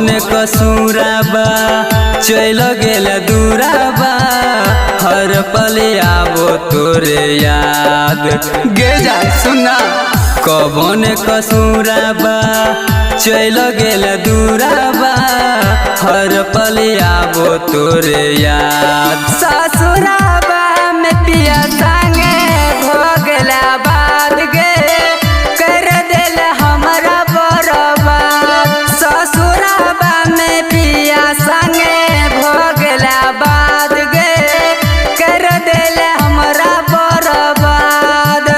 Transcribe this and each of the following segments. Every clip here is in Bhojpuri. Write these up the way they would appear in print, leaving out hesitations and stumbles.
कौन कसूराबा चल गेल दूराबा हर पल आवो तोरे याद गे जा सुना कौन कसूराबा चल गेल दूराबा हर पल आवो तोरे याद ससुराबा में पिया संगे भोगला बाद गे कर दिल हमरा बर्बाद ससुराबा में पिया संगे भोगला बाद गे कर दिल हमरा बर्बाद।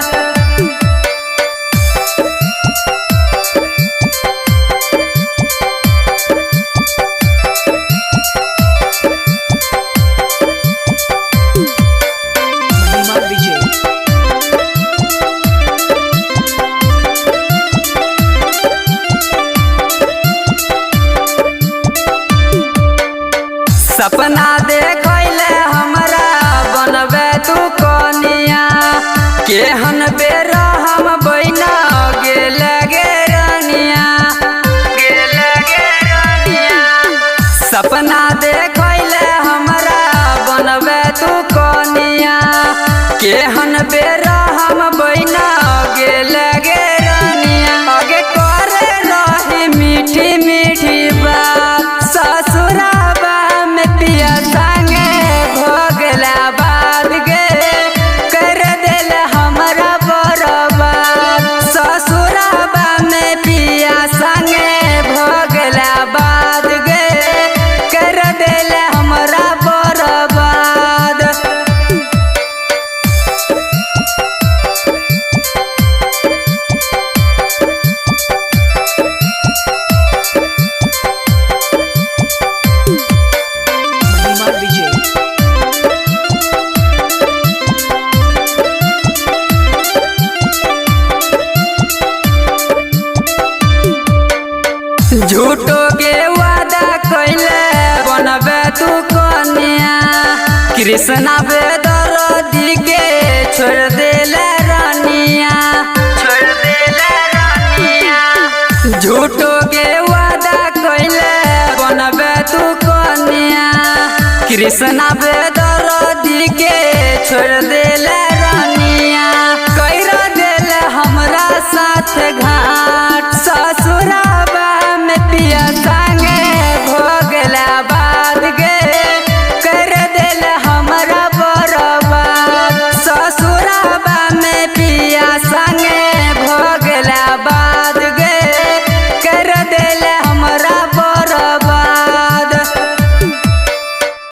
सपना देखले हमरा बनबे तू कनिया केहन बेर हम बहिना गेल गे रानिया सपना देखले हमरा बनबे तू कनिया केहन बेर हम बहिना गेल गे रानिया आगे करे रही मीठी मीठी बात ससुराबा पिया संगे भोगला बाद गे कर दिल हमरा बर्बाद ससुराबा में पिया संगे भोगला बाद गे कर दिल हमरा बर्बाद। झूठो के वादा कैले बनबे तू कनिया कृष्णा बेदर्दी के छोड़ देले रानिया झूठो के वादा कैले बनबे तू कनिया कृष्णा बेदर्दी के छोड़ दे